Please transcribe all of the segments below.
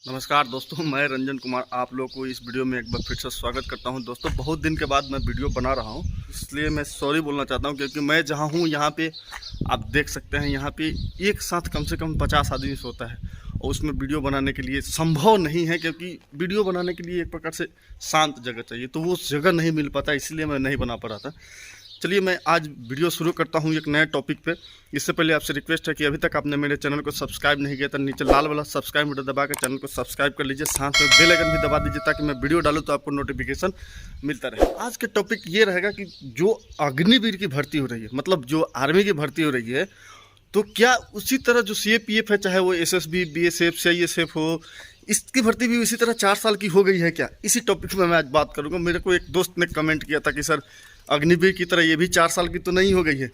नमस्कार दोस्तों, मैं रंजन कुमार आप लोग को इस वीडियो में एक बार फिर से स्वागत करता हूं। दोस्तों, बहुत दिन के बाद मैं वीडियो बना रहा हूं, इसलिए मैं सॉरी बोलना चाहता हूं क्योंकि मैं जहां हूं यहाँ पे आप देख सकते हैं, यहाँ पे एक साथ कम से कम 50 आदमी सोता है और उसमें वीडियो बनाने के लिए संभव नहीं है क्योंकि वीडियो बनाने के लिए एक प्रकार से शांत जगह चाहिए, तो वो जगह नहीं मिल पाता, इसलिए मैं नहीं बना पा रहा था। चलिए मैं आज वीडियो शुरू करता हूं एक नए टॉपिक पे। इससे पहले आपसे रिक्वेस्ट है कि अभी तक आपने मेरे चैनल को सब्सक्राइब नहीं किया तो नीचे लाल वाला सब्सक्राइब बटन दबा कर चैनल को सब्सक्राइब कर लीजिए, साथ में बेल आइकन भी दबा दीजिए ताकि मैं वीडियो डालूं तो आपको नोटिफिकेशन मिलता रहे। आज के टॉपिक ये रहेगा कि जो अग्निवीर की भर्ती हो रही है, मतलब जो आर्मी की भर्ती हो रही है, तो क्या उसी तरह जो CAPF है, चाहे वो SSB, BSF, CISF हो, इसकी भर्ती भी इसी तरह 4 साल की हो गई है क्या? इसी टॉपिक में मैं आज बात करूंगा। मेरे को एक दोस्त ने कमेंट किया था कि सर अग्निवीर की तरह ये भी 4 साल की तो नहीं हो गई है,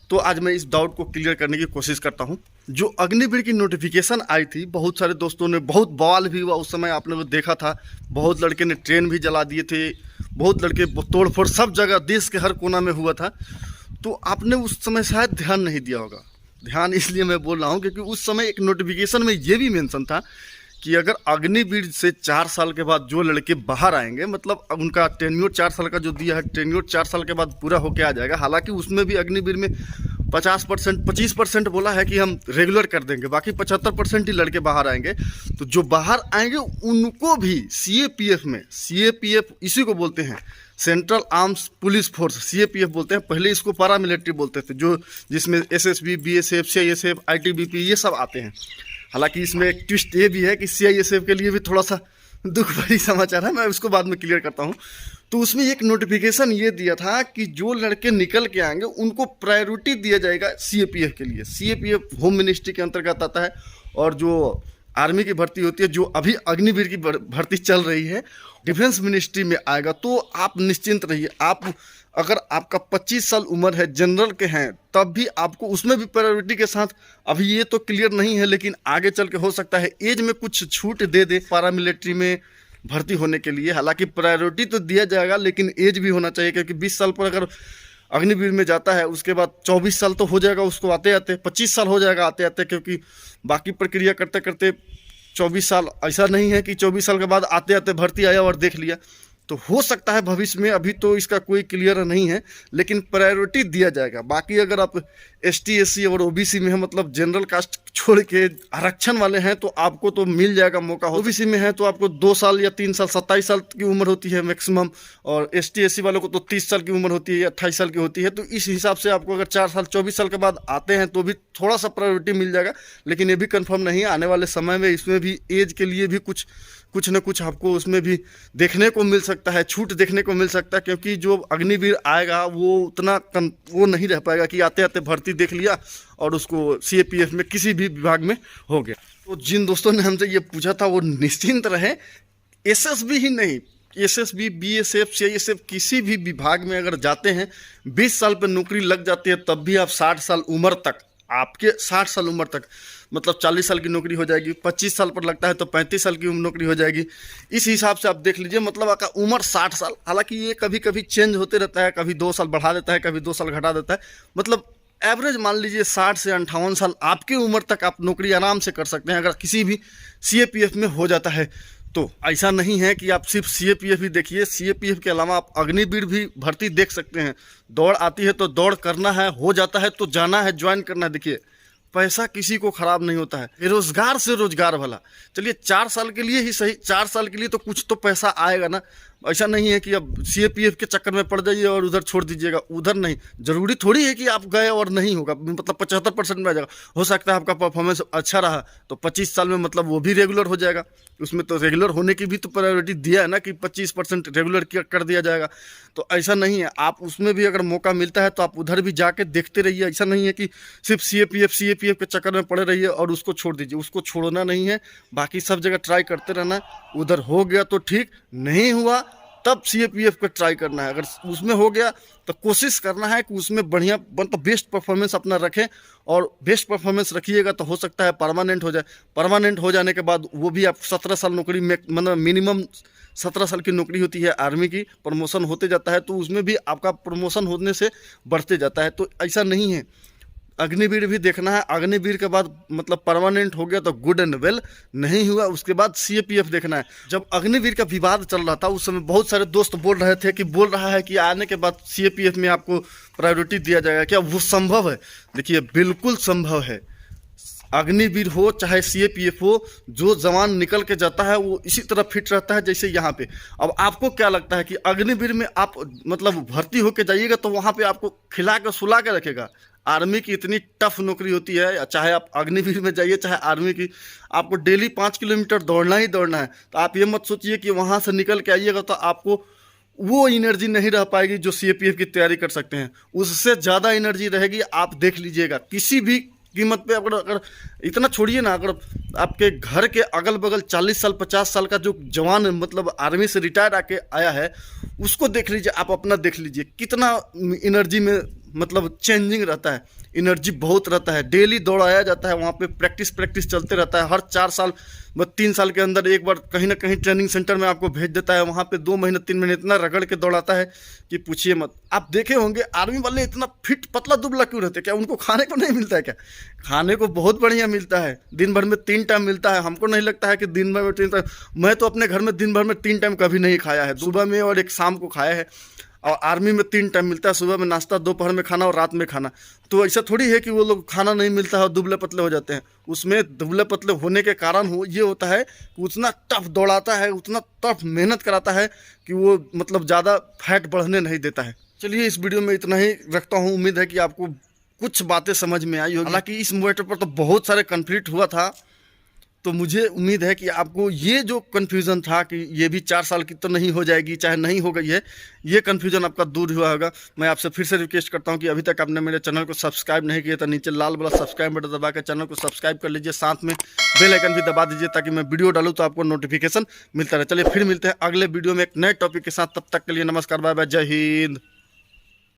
तो आज मैं इस डाउट को क्लियर करने की कोशिश करता हूं। जो अग्निवीर की नोटिफिकेशन आई थी, बहुत सारे दोस्तों ने, बहुत बवाल भी हुआ उस समय, आपने वो देखा था। बहुत लड़के ने ट्रेन भी जला दिए थे, बहुत लड़के तोड़फोड़ सब जगह देश के हर कोना में हुआ था। तो आपने उस समय शायद ध्यान नहीं दिया होगा। ध्यान इसलिए मैं बोल रहा हूँ क्योंकि उस समय एक नोटिफिकेशन में ये भी मेंशन था कि अगर अग्निवीर से 4 साल के बाद जो लड़के बाहर आएंगे, मतलब उनका टेन्योर 4 साल का जो दिया है, टेन्योर 4 साल के बाद पूरा होके आ जाएगा। हालांकि उसमें भी अग्निवीर में 50%, 25% बोला है कि हम रेगुलर कर देंगे, बाकी 75% ही लड़के बाहर आएंगे। तो जो बाहर आएंगे उनको भी CAPF में, CAPF इसी को बोलते हैं, central arms police force, CAPF बोलते हैं। पहले इसको पैरामिलिट्री बोलते थे, जो जिसमें SSB, BSF, CISF, ITBP ये सब आते हैं। हालांकि इसमें एक ट्विस्ट ये भी है कि CISF के लिए भी थोड़ा सा दुख भरी समाचार है, मैं उसको बाद में क्लियर करता हूँ। तो उसमें एक नोटिफिकेशन ये दिया था कि जो लड़के निकल के आएंगे उनको प्रायोरिटी दिया जाएगा CAPF के लिए। CAPF होम मिनिस्ट्री के अंतर्गत आता है, और जो आर्मी की भर्ती होती है, जो अभी अग्निवीर की भर्ती चल रही है, डिफेंस मिनिस्ट्री में आएगा। तो आप निश्चिंत रहिए, आप अगर आपका 25 साल उम्र है, जनरल के हैं, तब भी आपको उसमें भी प्रायोरिटी के साथ, अभी ये तो क्लियर नहीं है लेकिन आगे चल के हो सकता है एज में कुछ छूट दे दे पैरामिलिट्री में भर्ती होने के लिए। हालांकि प्रायोरिटी तो दिया जाएगा लेकिन एज भी होना चाहिए, क्योंकि 20 साल पर अगर अग्निवीर में जाता है उसके बाद 24 साल तो हो जाएगा उसको आते आते, 25 साल हो जाएगा आते आते, क्योंकि बाकी प्रक्रिया करते करते 24 साल, ऐसा नहीं है कि 24 साल के बाद आते आते भर्ती आया और देख लिया। तो हो सकता है भविष्य में, अभी तो इसका कोई क्लियर नहीं है, लेकिन प्रायोरिटी दिया जाएगा। बाकी अगर आप ST SC और OBC में है, मतलब जनरल कास्ट छोड़ के आरक्षण वाले हैं, तो आपको तो मिल जाएगा मौका। OBC में है तो आपको 2 साल या 3 साल, 27 साल की उम्र होती है मैक्सिमम, और ST SC वालों को तो 30 साल की उम्र होती है या 28 साल की होती है। तो इस हिसाब से आपको अगर 4 साल 24 साल के बाद आते हैं तो भी थोड़ा सा प्रायोरिटी मिल जाएगा, लेकिन ये भी कंफर्म नहीं है। आने वाले समय में इसमें भी एज के लिए भी कुछ न कुछ आपको उसमें भी देखने को मिल सकता है, छूट देखने को मिल सकता है, क्योंकि जो अग्निवीर आएगा वो उतना वो नहीं रह पाएगा कि आते आते भर्ती देख लिया और उसको CAPF में किसी भी विभाग में हो गया। तो जिन दोस्तों ने हमसे ये पूछा था वो निश्चिंत रहे, SSB ही नहीं, SSB, BSF, CISF किसी भी विभाग में अगर जाते हैं, 20 साल पर नौकरी लग जाती है, तब भी आप 60 साल उम्र तक, आपके 60 साल उम्र तक, मतलब 40 साल की नौकरी हो जाएगी। 25 साल पर लगता है तो 35 साल की नौकरी हो जाएगी। इस हिसाब से आप देख लीजिए, मतलब आपका उम्र 60 साल। हालांकि ये कभी कभी चेंज होते रहता है, कभी 2 साल बढ़ा देता है, कभी 2 साल घटा देता है, मतलब एवरेज मान लीजिए 60 से 58 साल आपकी उम्र तक आप नौकरी आराम से कर सकते हैं अगर किसी भी CAPF में हो जाता है। तो ऐसा नहीं है कि आप सिर्फ CAPF ही देखिए, CAPF के अलावा आप अग्निवीर भी भर्ती देख सकते हैं। दौड़ आती है तो दौड़ करना है, हो जाता है तो जाना है, ज्वाइन करना है। देखिए, पैसा किसी को खराब नहीं होता है, बेरोजगार से रोजगार भला। चलिए 4 साल के लिए ही सही, 4 साल के लिए तो कुछ तो पैसा आएगा ना। ऐसा नहीं है कि अब CAPF के चक्कर में पड़ जाइए और उधर छोड़ दीजिएगा, उधर नहीं। जरूरी थोड़ी है कि आप गए और नहीं होगा, मतलब 75% में आ जाएगा। हो सकता है आपका परफॉर्मेंस अच्छा रहा तो 25 साल में मतलब वो भी रेगुलर हो जाएगा। उसमें तो रेगुलर होने की भी तो प्रायोरिटी दिया है ना कि 25% रेगुलर कर दिया जाएगा। तो ऐसा नहीं है, आप उसमें भी अगर मौका मिलता है तो आप उधर भी जाके देखते रहिए। ऐसा नहीं है कि सिर्फ CAPF के चक्कर में पड़े रहिए और उसको छोड़ दीजिए, उसको छोड़ना नहीं है, बाकी सब जगह ट्राई करते रहना। उधर हो गया तो ठीक, नहीं हुआ तब CAPF को ट्राई करना है। अगर उसमें हो गया तो कोशिश करना है कि उसमें बढ़िया मतलब बेस्ट परफॉर्मेंस अपना रखें, और बेस्ट परफॉर्मेंस रखिएगा तो हो सकता है परमानेंट हो जाए। परमानेंट हो जाने के बाद वो भी आप 17 साल नौकरी में, मतलब मिनिमम 17 साल की नौकरी होती है आर्मी की, प्रमोशन होते जाता है, तो उसमें भी आपका प्रमोशन होने से बढ़ते जाता है। तो ऐसा नहीं है, अग्निवीर भी देखना है। अग्निवीर के बाद मतलब परमानेंट हो गया तो गुड एंड वेल, नहीं हुआ उसके बाद सीएपीएफ देखना है। जब अग्निवीर का विवाद चल रहा था उस समय बहुत सारे दोस्त बोल रहे थे कि बोल रहा है कि आने के बाद सीएपीएफ में आपको प्रायोरिटी दिया जाएगा, क्या वो संभव है? देखिए बिल्कुल संभव है। अग्निवीर हो चाहे सीएपीएफ हो, जो जवान निकल के जाता है वो इसी तरह फिट रहता है जैसे यहाँ पे। अब आपको क्या लगता है कि अग्निवीर में आप मतलब भर्ती होके जाइएगा तो वहाँ पे आपको खिला के सुला के रखेगा? आर्मी की इतनी टफ नौकरी होती है, चाहे आप अग्निवीर में जाइए चाहे आर्मी की, आपको डेली 5 किलोमीटर दौड़ना ही दौड़ना है। तो आप ये मत सोचिए कि वहाँ से निकल के आइएगा तो आपको वो एनर्जी नहीं रह पाएगी जो सीएपीएफ की तैयारी कर सकते हैं। उससे ज़्यादा एनर्जी रहेगी। आप देख लीजिएगा किसी भी कीमत पे, अगर इतना छोड़िए ना, अगर आपके घर के अगल बगल 40 साल 50 साल का जो जवान मतलब आर्मी से रिटायर आके आया है उसको देख लीजिए, आप अपना देख लीजिए कितना एनर्जी में मतलब चेंजिंग रहता है, एनर्जी बहुत रहता है। डेली दौड़ाया जाता है, वहाँ पे प्रैक्टिस चलते रहता है। हर 4 साल 3 साल के अंदर एक बार कहीं ना कहीं ट्रेनिंग सेंटर में आपको भेज देता है। वहाँ पे 2 महीने 3 महीने इतना रगड़ के दौड़ाता है कि पूछिए मत। आप देखे होंगे आर्मी वाले इतना फिट पतला दुबला क्यों रहते हैं? क्या उनको खाने को नहीं मिलता है क्या? खाने को बहुत बढ़िया मिलता है, दिन भर में 3 टाइम मिलता है। हमको नहीं लगता है कि दिन भर में 3 टाइम, मैं तो अपने घर में दिन भर में 3 टाइम कभी नहीं खाया है, सुबह में और एक शाम को खाया है। और आर्मी में 3 टाइम मिलता है, सुबह में नाश्ता, दोपहर में खाना और रात में खाना। तो ऐसा थोड़ी है कि वो लोग खाना नहीं मिलता है और दुबले पतले हो जाते हैं। उसमें दुबले पतले होने के कारण ये होता है कि उतना टफ दौड़ाता है, उतना टफ मेहनत कराता है कि वो मतलब ज़्यादा फैट बढ़ने नहीं देता है। चलिए इस वीडियो में इतना ही रखता हूँ। उम्मीद है कि आपको कुछ बातें समझ में आई होगी। हालांकि इस मैटर पर तो बहुत सारे कन्फ्लिक्ट हुआ था, तो मुझे उम्मीद है कि आपको ये जो कन्फ्यूज़न था कि ये भी 4 साल की तो नहीं हो जाएगी चाहे नहीं हो गई है, ये कन्फ्यूज़न आपका दूर हुआ होगा। मैं आपसे फिर से रिक्वेस्ट करता हूँ कि अभी तक आपने मेरे चैनल को सब्सक्राइब नहीं किया तो नीचे लाल वाला सब्सक्राइब बटन दबा के चैनल को सब्सक्राइब कर लीजिए, साथ में बेल आइकन भी दबा दीजिए ताकि मैं वीडियो डालूँ तो आपको नोटिफिकेशन मिलता रहे। चलिए फिर मिलते हैं अगले वीडियो में एक नए टॉपिक के साथ। तब तक के लिए नमस्कार, बाय बाय, जय हिंद।